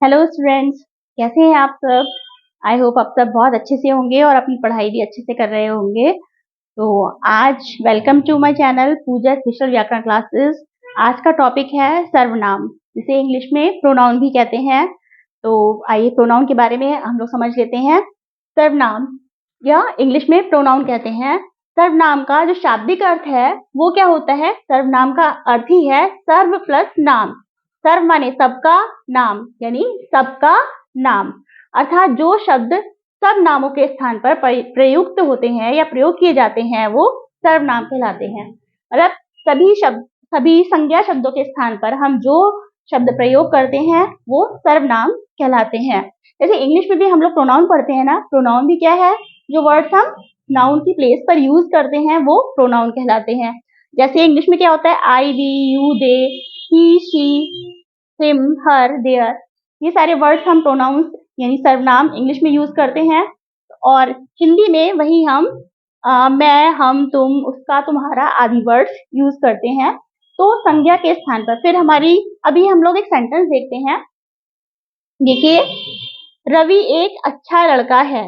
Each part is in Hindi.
हेलो स्टूडेंट्स, कैसे हैं आप सब। आई होप आप सब बहुत अच्छे से होंगे और अपनी पढ़ाई भी अच्छे से कर रहे होंगे। तो आज welcome to my channel Pooja special व्याकरण क्लासेस। आज का टॉपिक है सर्वनाम, जिसे इंग्लिश में प्रोनाउन भी कहते हैं। तो आइए प्रोनाउन के बारे में हम लोग समझ लेते हैं। सर्वनाम या इंग्लिश में प्रोनाउन कहते हैं। सर्वनाम का जो शाब्दिक अर्थ है वो क्या होता है? सर्वनाम का अर्थ ही है सर्व प्लस नाम। सर्व माने सबका, नाम यानी सबका नाम, अर्थात जो शब्द सब नामों के स्थान पर प्रयुक्त होते हैं या प्रयोग किए जाते हैं वो सर्वनाम कहलाते हैं। मतलब सभी संज्ञा शब्दों के स्थान पर हम जो शब्द प्रयोग करते हैं वो सर्वनाम कहलाते हैं। जैसे इंग्लिश में भी हम लोग प्रोनाउन पढ़ते हैं ना, प्रोनाउन भी क्या है? जो वर्ड्स हम नाउन की प्लेस पर यूज करते हैं वो प्रोनाउन कहलाते हैं। जैसे इंग्लिश में क्या होता है? I, we, you, they, he, she, him, her, their, ये सारे वर्ड्स हम प्रोनाउंस यानी सर्वनाम इंग्लिश में यूज करते हैं। और हिंदी में वही हम मैं, हम, तुम, उसका, तुम्हारा आदि वर्ड्स यूज करते हैं। तो संज्ञा के स्थान पर फिर अभी हम लोग एक सेंटेंस देखते हैं। देखिए, रवि एक अच्छा लड़का है।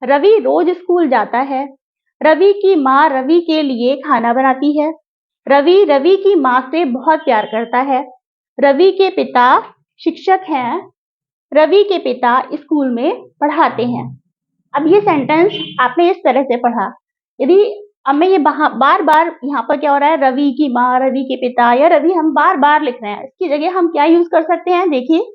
रवि रोज स्कूल जाता है। रवि की माँ रवि के लिए खाना बनाती है। रवि की माँ से बहुत प्यार करता है। रवि के पिता शिक्षक हैं। रवि के पिता स्कूल में पढ़ाते हैं। अब ये सेंटेंस आपने इस तरह से पढ़ा। यदि अब मैं ये बार बार यहाँ पर क्या हो रहा है? रवि की माँ, रवि के पिता या रवि हम बार बार लिख रहे हैं, इसकी जगह हम क्या यूज कर सकते हैं? देखिए,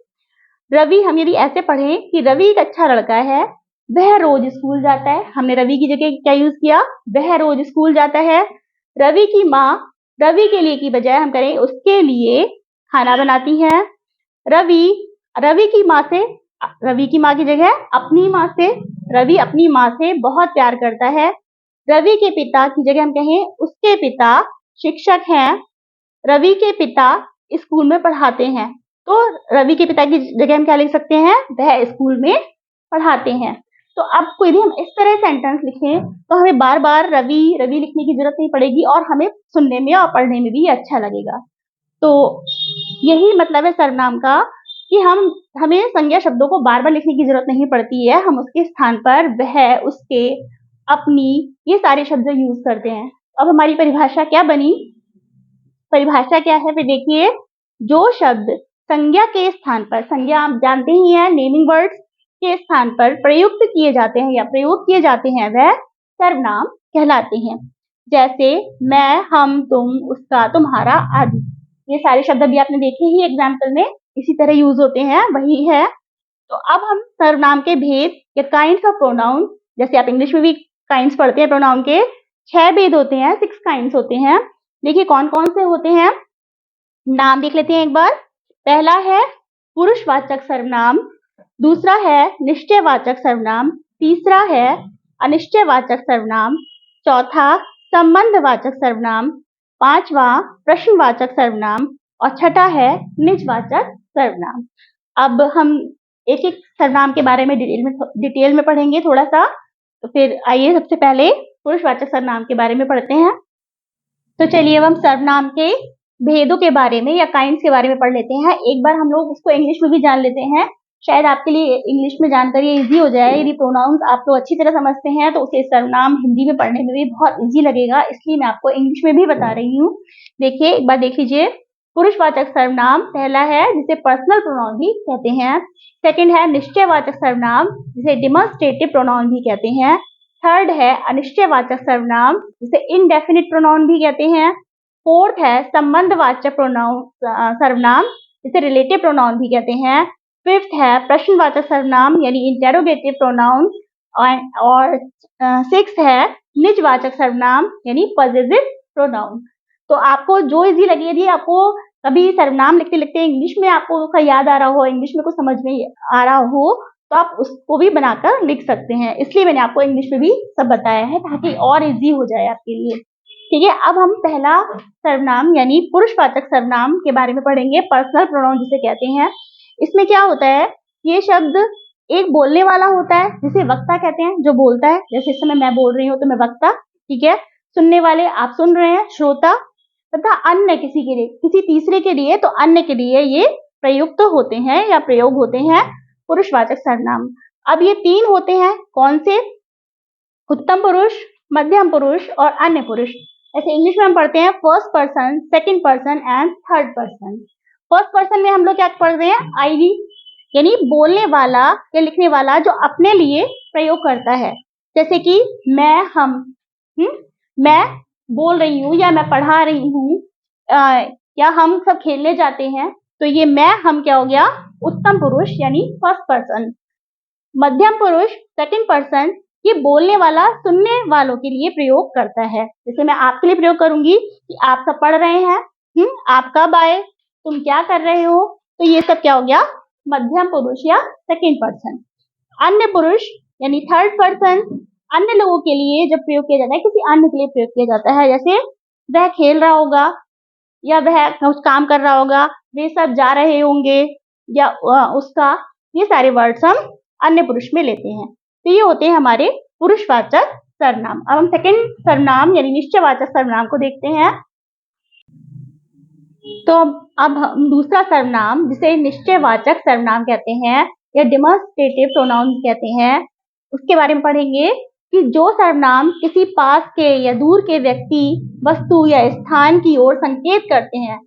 रवि हम यदि ऐसे पढ़े कि रवि एक अच्छा लड़का है, वह रोज स्कूल जाता है। हमने रवि की जगह क्या यूज किया? वह रोज स्कूल जाता है। रवि की माँ रवि के लिए की बजाय हम करें उसके लिए खाना बनाती है। रवि की माँ से, रवि की माँ की जगह अपनी माँ से, रवि अपनी माँ से बहुत प्यार करता है। रवि के पिता की जगह हम कहें उसके पिता शिक्षक हैं। रवि के पिता स्कूल में पढ़ाते हैं। तो रवि के पिता की जगह हम क्या लिख सकते हैं? वह स्कूल में पढ़ाते हैं। तो अब यदि हम इस तरह सेंटेंस लिखें तो हमें बार बार रवि रवि लिखने की जरूरत नहीं पड़ेगी और हमें सुनने में और पढ़ने में भी अच्छा लगेगा। तो यही मतलब है सर्वनाम का कि हमें संज्ञा शब्दों को बार बार लिखने की जरूरत नहीं पड़ती है। हम उसके स्थान पर वह, उसके, अपनी, ये सारे शब्द यूज करते हैं। अब हमारी परिभाषा क्या बनी? परिभाषा क्या है? फिर देखिए, जो शब्द संज्ञा के स्थान पर, संज्ञा आप जानते ही हैं, नेमिंग वर्ड्स के स्थान पर प्रयुक्त किए जाते हैं या प्रयोग किए जाते हैं वह सर्वनाम कहलाते हैं। जैसे मैं, हम, तुम, उसका, तुम्हारा आदि, ये सारे शब्द भी आपने देखे ही एग्जाम्पल में, इसी तरह यूज होते हैं, वही है। तो अब हम सर्वनाम के भेद या काइंड्स ऑफ प्रोनाउन, जैसे आप इंग्लिश में भी काइंड्स पढ़ते हैं प्रोनाउन के, 6 भेद होते हैं, 6 काइंड्स होते हैं। देखिए कौन कौन से होते हैं, नाम देख लेते हैं एक बार। पहला है पुरुषवाचक सर्वनाम, दूसरा है निश्चयवाचक सर्वनाम, तीसरा है अनिश्चयवाचक सर्वनाम, चौथा संबंधवाचक सर्वनाम, पांचवा प्रश्नवाचक सर्वनाम और छठा है निजवाचक सर्वनाम। अब हम एक एक सर्वनाम के बारे में डिटेल में पढ़ेंगे थोड़ा सा। तो फिर आइए सबसे पहले पुरुषवाचक सर्वनाम के बारे में पढ़ते हैं। तो चलिए अब हम सर्वनाम के भेदों के बारे में या काइंड्स के बारे में पढ़ लेते हैं। एक बार हम लोग इसको इंग्लिश में भी जान लेते हैं, शायद आपके लिए इंग्लिश में जानकारी इजी हो जाए। यदि प्रोनाउंस आप लोग अच्छी तरह समझते हैं तो उसे सर्वनाम हिंदी में पढ़ने में भी बहुत इजी लगेगा, इसलिए मैं आपको इंग्लिश में भी बता रही हूँ। देखिए एक बार देख लीजिए। पुरुषवाचक सर्वनाम पहला है जिसे पर्सनल प्रोनाउन भी कहते हैं। सेकंड है निश्चयवाचक सर्वनाम जिसे डिमॉन्स्ट्रेटिव प्रोनाउन भी कहते हैं। थर्ड है अनिश्चयवाचक सर्वनाम जिसे इनडेफिनिट प्रोनाउन भी कहते हैं। फोर्थ है संबंधवाचक प्रोनाउन सर्वनाम जिसे रिलेटिव प्रोनाउन भी कहते हैं। फिफ्थ है प्रश्नवाचक सर्वनाम यानी इंटेरोगेटिव प्रोनाउन और सिक्स्थ है निजवाचक सर्वनाम यानी पॉसेसिव प्रोनाउन। तो आपको जो इजी लगे, यदि आपको कभी सर्वनाम लिखते लिखते इंग्लिश में आपको उसका याद आ रहा हो, इंग्लिश में कुछ समझ में आ रहा हो, तो आप उसको भी बनाकर लिख सकते हैं। इसलिए मैंने आपको इंग्लिश में भी सब बताया है ताकि और इजी हो जाए आपके लिए। ठीक है, अब हम पहला सर्वनाम यानी पुरुषवाचक सर्वनाम के बारे में पढ़ेंगे, पर्सनल प्रोनाउन जिसे कहते हैं। इसमें क्या होता है, ये शब्द एक बोलने वाला होता है जिसे वक्ता कहते हैं, जो बोलता है। जैसे इस समय मैं बोल रही हूँ तो मैं वक्ता, ठीक है। सुनने वाले आप सुन रहे हैं, श्रोता, तथा अन्य किसी के लिए, किसी तीसरे के लिए तो अन्य के लिए ये प्रयुक्त होते हैं या प्रयोग होते हैं पुरुषवाचक सर्वनाम। अब ये 3 होते हैं, कौन से? उत्तम पुरुष, मध्यम पुरुष और अन्य पुरुष। ऐसे इंग्लिश में हम पढ़ते हैं first person, second person and third person. First person में हम लोग क्या पढ़ रहे हैं? आई वी, यानी बोलने वाला या लिखने वाला जो अपने लिए प्रयोग करता है, जैसे कि मैं, हम, मैं बोल रही हूँ या मैं पढ़ा रही हूँ, या हम सब खेलने जाते हैं, तो ये मैं, हम क्या हो गया? उत्तम पुरुष यानी फर्स्ट पर्सन। मध्यम पुरुष सेकंड पर्सन, ये बोलने वाला सुनने वालों के लिए प्रयोग करता है। जैसे मैं आपके लिए प्रयोग करूंगी कि आप सब पढ़ रहे हैं, आप कब आए, तुम क्या कर रहे हो, तो ये सब क्या हो गया? मध्यम पुरुष या सेकंड पर्सन। अन्य पुरुष यानी थर्ड पर्सन, अन्य लोगों के लिए जब प्रयोग किया जाता है, किसी अन्य के लिए प्रयोग किया जाता है, जैसे वह खेल रहा होगा या वह कुछ काम कर रहा होगा, वे सब जा रहे होंगे या उसका, ये सारे वर्ड्स हम अन्य पुरुष में लेते हैं। तो ये होते हैं हमारे पुरुषवाचक सर्वनाम। अब हम सेकंड सर्वनाम यानी निश्चयवाचक सर्वनाम को देखते हैं। तो अब हम दूसरा सर्वनाम जिसे निश्चयवाचक सर्वनाम कहते हैं या डेमोन्स्ट्रेटिव प्रोनाउंस कहते हैं, उसके बारे में पढ़ेंगे कि जो सर्वनाम किसी पास के या दूर के व्यक्ति, वस्तु या स्थान की ओर संकेत करते हैं,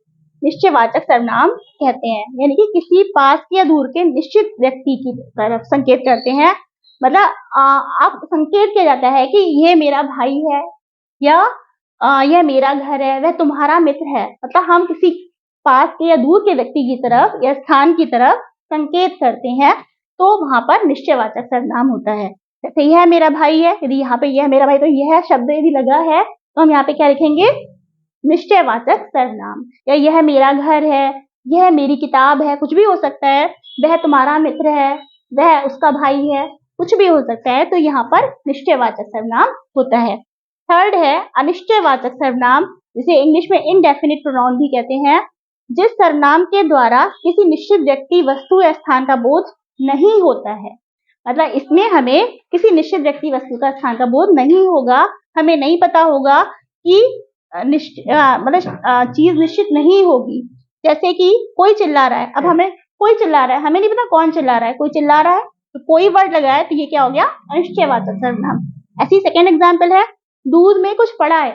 निश्चयवाचक सर्वनाम कहते हैं। यानी कि किसी पास के या दूर के निश्चित व्यक्ति की तरफ संकेत करते हैं, मतलब आप संकेत किया जाता है कि यह मेरा भाई है या यह मेरा घर है, वह तुम्हारा मित्र है, मतलब हम किसी पास के या दूर के व्यक्ति की तरफ या स्थान की तरफ संकेत करते हैं, तो वहां पर निश्चयवाचक सर्वनाम होता है। जैसे यह मेरा भाई है, यदि यहाँ पे यह मेरा भाई, तो यह शब्द यदि लगा है तो हम यहाँ पे क्या लिखेंगे? निश्चयवाचक सर्वनाम। या यह मेरा घर है, यह मेरी किताब है, कुछ भी हो सकता है, वह तुम्हारा मित्र है, वह उसका भाई है, कुछ भी हो सकता है, तो यहाँ पर निश्चयवाचक सर्वनाम होता है। थर्ड है अनिश्चयवाचक सर्वनाम, जिसे इंग्लिश में इनडेफिनिट प्रोनाउन भी कहते हैं, जिस सर्वनाम के द्वारा किसी निश्चित व्यक्ति, वस्तु या स्थान का बोध नहीं होता है। मतलब इसमें हमें किसी निश्चित व्यक्ति, वस्तु का, स्थान का बोध नहीं होगा, हमें नहीं पता होगा कि मतलब चीज निश्चित नहीं होगी। जैसे कि कोई चिल्ला रहा है, अब हमें कोई चिल्ला रहा है, हमें नहीं पता कौन चिल्ला रहा है, कोई चिल्ला रहा है, तो कोई वर्ड लगा है, तो ये क्या हो गया? अनिश्चयवाचक सर्वनाम। ऐसी सेकेंड एग्जाम्पल है, दूध में कुछ पड़ा है,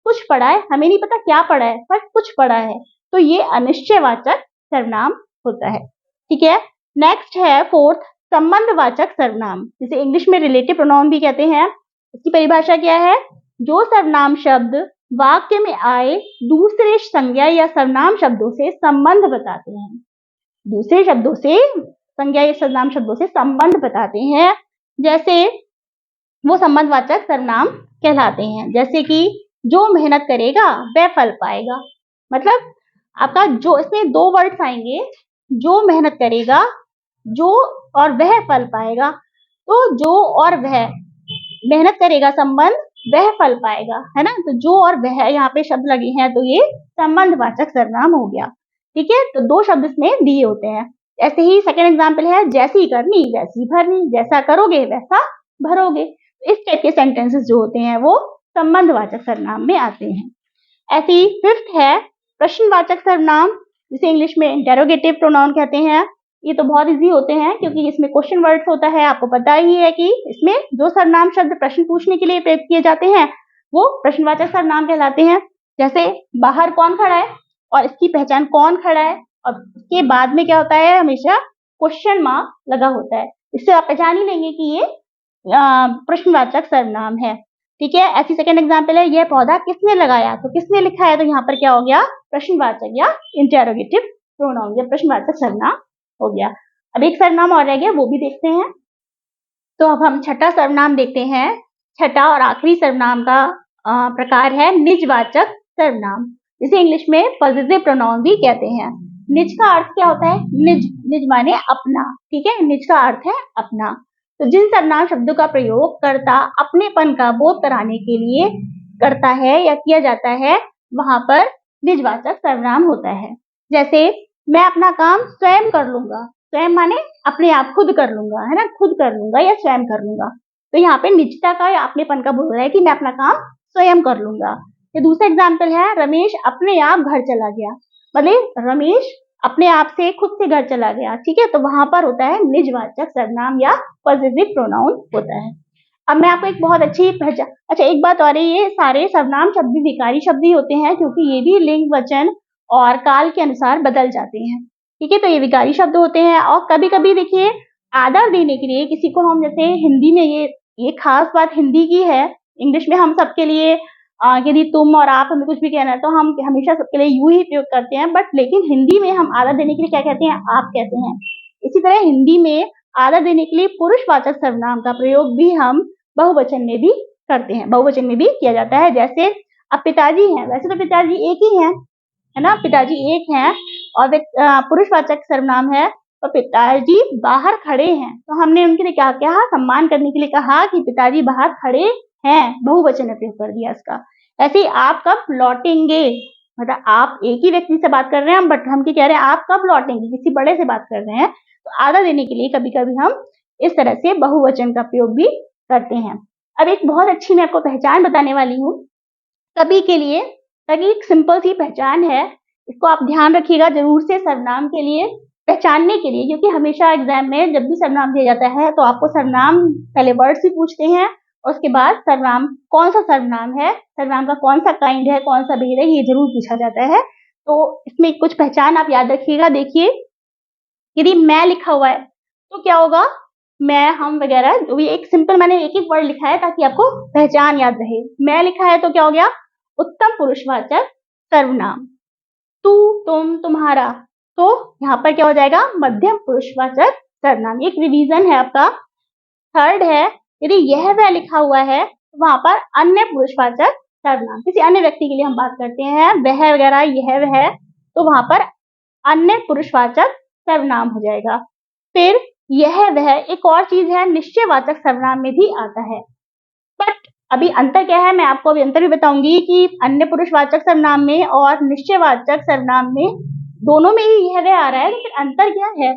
कुछ पड़ा है, हमें नहीं पता क्या पड़ा है, पर कुछ पड़ा है, तो ये अनिश्चयवाचक सर्वनाम होता है। ठीक है, नेक्स्ट है फोर्थ संबंधवाचक सर्वनाम, जिसे इंग्लिश में रिलेटिव प्रोनाउन भी कहते हैं। इसकी परिभाषा क्या है? जो सर्वनाम शब्द वाक्य में आए दूसरे संज्ञा या सर्वनाम शब्दों से संबंध बताते हैं, दूसरे शब्दों से संज्ञा या सर्वनाम शब्दों से संबंध बताते हैं, जैसे वो संबंधवाचक सर्वनाम कहलाते हैं। जैसे कि जो मेहनत करेगा वह फल पाएगा, मतलब आपका जो, इसमें दो वर्ड्स आएंगे, जो मेहनत करेगा, जो और वह फल पाएगा, तो जो और वह, मेहनत करेगा संबंध, वह फल पाएगा, है ना, तो जो और वह यहाँ पे शब्द लगे हैं, तो ये संबंधवाचक सर्वनाम हो गया। ठीक है, तो दो शब्द इसमें दिए होते हैं। ऐसे ही सेकेंड एग्जाम्पल है, जैसी करनी वैसी भरनी, जैसा करोगे वैसा भरोगे। इस टाइप के सेंटेंसेस जो होते हैं वो संबंधवाचक सर्वनाम में आते हैं। ऐसे ही फिफ्थ है प्रश्नवाचक सर्वनाम, जिसे इंग्लिश में इंटेरोगेटिव प्रोनाउन कहते हैं। ये तो बहुत इजी होते हैं क्योंकि इसमें क्वेश्चन वर्ड्स होता है, आपको पता ही है कि इसमें जो सर्वनाम शब्द प्रश्न पूछने के लिए प्रयोग किए जाते हैं वो प्रश्नवाचक सर्वनाम कहलाते हैं। जैसे बाहर कौन खड़ा है, और इसकी पहचान कौन खड़ा है, और उसके बाद में क्या होता है, हमेशा क्वेश्चन मार्क लगा होता है, इससे आप पहचान ही लेंगे कि ये प्रश्नवाचक सर्वनाम है। ठीक है, ऐसी सेकेंड एग्जाम्पल है, यह पौधा किसने लगाया, तो किसने लिखा है, तो यहाँ पर क्या हो गया? प्रश्नवाचक या इंटेरोगेटिव प्रोनाउन या प्रश्नवाचक सर्वनाम हो गया। अब एक सर्वनाम और रह गया, वो भी देखते हैं। तो अब हम छठा सर्वनाम देखते हैं। छठा और आखिरी सर्वनाम का प्रकार है निजवाचक सर्वनाम, जिसे इंग्लिश में पॉजिटिव प्रोनाउन भी कहते हैं। निज का अर्थ क्या होता है? निज, निज माने अपना। ठीक है, निज का अर्थ है अपना। तो जिन सर्वनाम शब्दों का प्रयोग कर्ता अपनेपन का बोध कराने के लिए करता है या किया जाता है, वहां पर निजवाचक सर्वनाम होता है। जैसे मैं अपना काम स्वयं कर लूंगा, स्वयं माने अपने आप, खुद कर लूंगा, है ना, खुद कर लूंगा या स्वयं कर लूंगा। तो यहाँ पे निजता का या अपनेपन का बोल रहा है कि मैं अपना काम स्वयं कर लूंगा। ये दूसरा एग्जाम्पल है, रमेश अपने आप घर चला गया, मतलब रमेश अपने आप से खुद से घर चला गया, ठीक है, तो वहां पर होता है निजवाचक सर्वनाम या पॉजिटिव प्रोनाउन होता है। अब मैं आपको एक बहुत अच्छी पहचान, अच्छा एक बात और है, ये सारे सर्वनाम शब्द भी विकारी शब्द ही होते हैं, क्योंकि ये भी लिंग, वचन और काल के अनुसार बदल जाते हैं, ठीक है, तो ये विकारी शब्द होते हैं। और कभी कभी देखिए आदर देने के लिए किसी को हम, जैसे हिंदी में ये खास बात हिंदी की है, इंग्लिश में हम सबके लिए यदि तुम और आप हमें कुछ भी कहना है तो हम हमेशा सबके लिए यू ही प्रयोग करते हैं, बट लेकिन हिंदी में हम आदर देने के लिए क्या कहते हैं, आप कहते हैं। इसी तरह हिंदी में आदर देने के लिए पुरुषवाचक सर्वनाम का प्रयोग भी हम बहुवचन में भी करते हैं, बहुवचन में भी किया जाता है। जैसे अब पिताजी हैं, वैसे तो पिताजी एक ही हैं, है ना, पिताजी एक हैं, और पुरुषवाचक सर्वनाम है तो पिताजी बाहर खड़े हैं, तो हमने उनके लिए क्या कहा, सम्मान करने के लिए कहा कि पिताजी बाहर खड़े हैं, बहुवचन में प्रयोग कर दिया इसका। ऐसे ही आप कब लौटेंगे, मतलब आप एक ही व्यक्ति से बात कर रहे हैं, बट हम क्या कह रहे हैं, आप कब लौटेंगे, किसी बड़े से बात कर रहे हैं, तो आदर देने के लिए कभी कभी हम इस तरह से बहुवचन का प्रयोग भी करते हैं। अब एक बहुत अच्छी मैं आपको पहचान बताने वाली हूँ सभी के लिए, ताकि एक सिंपल सी पहचान है, इसको आप ध्यान रखिएगा जरूर से सर्वनाम के लिए, पहचानने के लिए, क्योंकि हमेशा एग्जाम में जब भी सर्वनाम दिया जाता है तो आपको सर्वनाम पहले वर्ड्स भी पूछते हैं और उसके बाद सर्वनाम कौन सा सर्वनाम है, सर्वनाम का कौन सा काइंड है, कौन सा भेद है, ये जरूर पूछा जाता है। तो इसमें कुछ पहचान आप याद रखिएगा। देखिए यदि मैं लिखा हुआ है तो क्या होगा, मैं, हम वगैरह, जो भी एक सिंपल मैंने एक एक वर्ड लिखा है ताकि आपको पहचान याद रहे। मैं लिखा है तो क्या हो गया, उत्तम पुरुषवाचक सर्वनाम। तू, तुम, तुम्हारा, तो यहाँ पर क्या हो जाएगा, मध्यम पुरुषवाचक सर्वनाम। एक रिवीजन है आपका। थर्ड है, यदि यह वह लिखा हुआ है तो वहां पर अन्य पुरुषवाचक सर्वनाम, किसी अन्य व्यक्ति के लिए हम बात करते हैं, वह वगैरह, यह वह, तो वहां पर अन्य पुरुषवाचक सर्वनाम हो जाएगा। फिर यह वह एक और चीज है, निश्चयवाचक सर्वनाम में भी आता है, बट अभी अंतर क्या है, मैं आपको अभी अंतर भी बताऊंगी कि अन्य पुरुषवाचक सर्वनाम में और निश्चयवाचक सर्वनाम में दोनों में ही यह वह आ रहा है, लेकिन अंतर क्या है,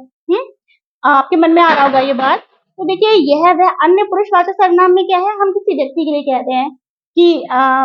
आपके मन में आ रहा होगा ये बात। तो देखिए यह वह अन्य पुरुषवाचक सर्वनाम में क्या है, हम किसी व्यक्ति के लिए कहते हैं कि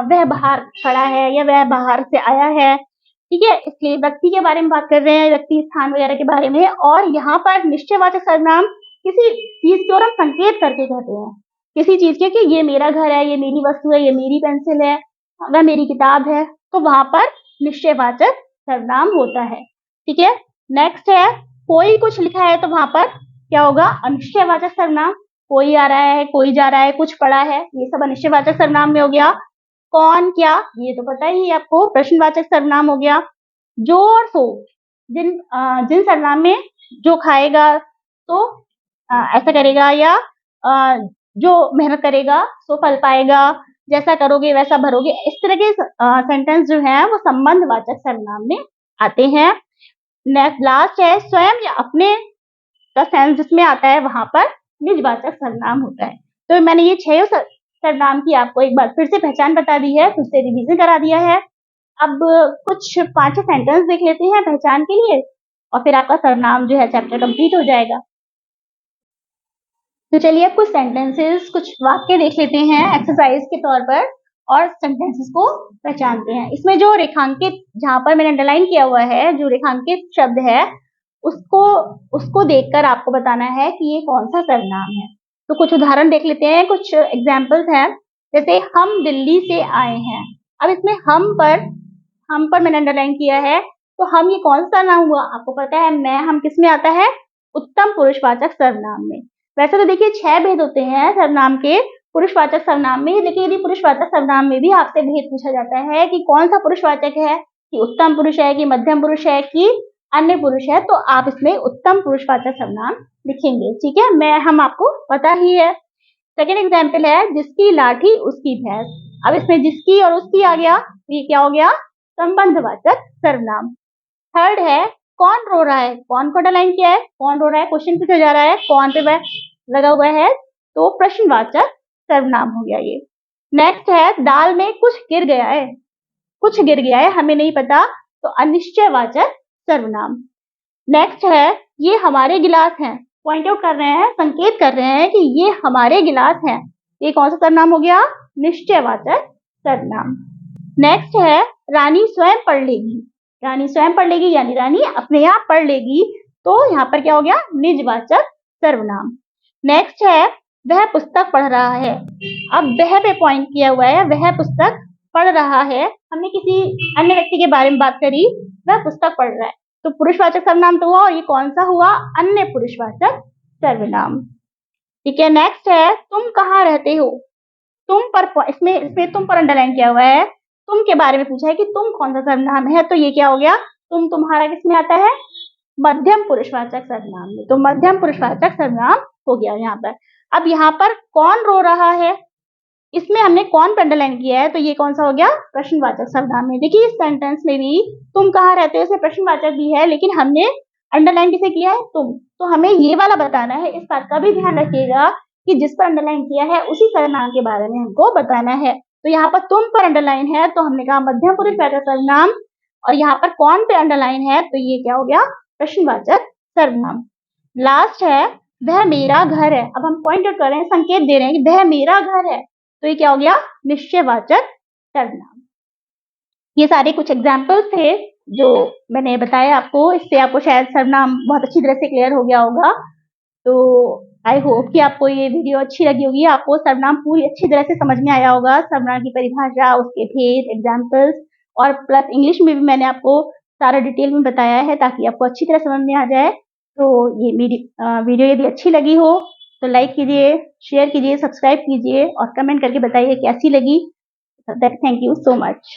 वह बाहर खड़ा है या वह बाहर से आया है, ठीक है, इसलिए व्यक्ति के बारे में बात कर रहे हैं, व्यक्ति, स्थान वगैरह के बारे में। और यहाँ पर निश्चयवाचक सर्वनाम किसी चीज की ओर हम संकेत करके कहते हैं, किसी चीज के, कि ये मेरा घर है, ये मेरी वस्तु है, ये मेरी पेंसिल है, वह मेरी किताब है, तो वहां पर निश्चयवाचक सर्वनाम होता है, ठीक है। नेक्स्ट है, कोई कुछ लिखा है तो वहां पर क्या होगा, अनिश्चयवाचक सर्वनाम। कोई आ रहा है, कोई जा रहा है, कुछ पड़ा है, ये सब अनिश्चयवाचक सर्वनाम में हो गया। कौन, क्या, ये तो पता ही है आपको, प्रश्नवाचक सर्वनाम हो गया। जो और सो, जिन सर्वनाम में जो खाएगा तो ऐसा करेगा, या जो मेहनत करेगा सो फल पाएगा, जैसा करोगे वैसा भरोगे, इस तरह के सेंटेंस जो है वो संबंधवाचक सर्वनाम में आते हैं। नेक्स्ट लास्ट है, स्वयं या अपने का सेंस जिसमें आता है वहां पर निजवाचक सर्वनाम होता है। तो मैंने ये 6 सर्वनाम की आपको एक बार फिर से पहचान बता दी है, फिर से रिवीजन करा दिया है। अब कुछ 5 सेंटेंस देख लेते हैं पहचान के लिए, और फिर आपका सर्वनाम जो है चैप्टर कंप्लीट हो जाएगा। तो चलिए अब कुछ सेंटेंसेस, कुछ वाक्य देख लेते हैं एक्सरसाइज के तौर पर, और सेंटेंसेस को पहचानते हैं। इसमें जो रेखांकित, जहां पर मैंने अंडरलाइन किया हुआ है, जो रेखांकित शब्द है उसको देखकर आपको बताना है कि ये कौन सा सर्वनाम है। तो कुछ उदाहरण देख लेते हैं, कुछ एग्जाम्पल्स हैं। जैसे हम दिल्ली से आए हैं, अब इसमें हम पर मैंने अंडरलाइन किया है, तो हम ये कौन सा नाम हुआ, आपको पता है, मैं, हम किस में आता है, उत्तम पुरुषवाचक सर्वनाम में। वैसे तो देखिए 6 भेद होते हैं सर्वनाम के, पुरुषवाचक सर्वनाम में, लेकिन यदि पुरुषवाचक सर्वनाम में भी आपसे भेद पूछा जाता है कि कौन सा पुरुषवाचक है, कि उत्तम पुरुष है, कि मध्यम पुरुष है, कि अन्य पुरुष है, तो आप इसमें उत्तम पुरुषवाचक सर्वनाम लिखेंगे, ठीक है, हम आपको पता ही है। सेकेंड एग्जाम्पल है, जिसकी लाठी उसकी भैंस। अब इसमें जिसकी और उसकी आ गया, ये क्या हो गया, संबंधवाचक सर्वनाम। थर्ड है, कौन रो रहा है, कौन को अंडरलाइन किया है, कौन रो रहा है, क्वेश्चन पूछा जा रहा है, कौन पे वह लगा हुआ है, तो प्रश्नवाचक सर्वनाम हो गया ये। नेक्स्ट है, दाल में कुछ गिर गया है, कुछ गिर गया है, हमें नहीं पता, तो अनिश्चयवाचक सर्वनाम। नेक्स्ट है, ये हमारे गिलास हैं, पॉइंट आउट कर रहे हैं, संकेत कर रहे हैं कि ये हमारे गिलास हैं, ये कौन सा सर्वनाम हो गया, निश्चयवाचक सर्वनाम। नेक्स्ट है, रानी स्वयं पढ़ लेगी, रानी स्वयं पढ़ लेगी यानी रानी अपने आप पढ़ लेगी, तो यहाँ पर क्या हो गया, निजवाचक सर्वनाम। नेक्स्ट है वह पुस्तक पढ़ रहा है। अब वह पे पॉइंट किया हुआ है, वह पुस्तक पढ़ रहा है। हमने किसी अन्य व्यक्ति के बारे में बात करी, वह पुस्तक पढ़ रहा है, तो पुरुषवाचक सर्वनाम तो हुआ, और ये कौन सा हुआ, अन्य पुरुषवाचक सर्वनाम। ठीक है, नेक्स्ट है तुम कहाँ रहते हो। तुम पर इसमें तुम पर अंडरलाइन किया हुआ है, तुम के बारे में पूछा है कि तुम कौन सा सर्वनाम है, तो ये क्या हो गया, तुम तुम्हारा किसमें आता है, मध्यम पुरुषवाचक सर्वनाम में, तो मध्यम पुरुषवाचक सर्वनाम हो गया यहाँ पर। अब यहाँ पर कौन रो रहा है, इसमें हमने कौन पर अंडरलाइन किया है, तो ये कौन सा हो गया, प्रश्नवाचक सर्वनाम में। देखिए इस सेंटेंस में भी तुम कहाँ रहते हो, इसमें प्रश्नवाचक भी है, लेकिन हमने अंडरलाइन किसे किया है, तुम, तो हमें ये वाला बताना है। इस बात का भी ध्यान रखिएगा कि जिस पर अंडरलाइन किया है उसी सर्वनाम के बारे में हमको बताना है। तो यहाँ पर तुम पर अंडरलाइन है, तो हमने कहा मध्यम पुरुषवाचक सर्वनाम, और यहाँ पर कौन पे अंडरलाइन है, तो ये क्या हो गया, प्रश्नवाचक सर्वनाम। लास्ट है वह मेरा घर है। अब हम पॉइंट आउट कर रहे हैं, संकेत दे रहे हैं कि वह मेरा घर है, तो ये क्या हो गया, निश्चयवाचक सर्वनाम। ये सारे कुछ एग्जाम्पल्स थे जो मैंने बताया आपको, इससे आपको शायद सर्वनाम बहुत अच्छी तरह से क्लियर हो गया होगा। तो आई होप कि आपको ये वीडियो अच्छी लगी होगी, आपको सर्वनाम पूरी अच्छी तरह से समझ में आया होगा, सर्वनाम की परिभाषा, उसके भेद, एग्जाम्पल्स, और प्लस इंग्लिश में भी मैंने आपको सारा डिटेल में बताया है ताकि आपको अच्छी तरह समझ में आ जाए। तो ये मेरी वीडियो यदि अच्छी लगी हो तो लाइक कीजिए, शेयर कीजिए, सब्सक्राइब कीजिए और कमेंट करके बताइए कैसी लगी। Thank you so much.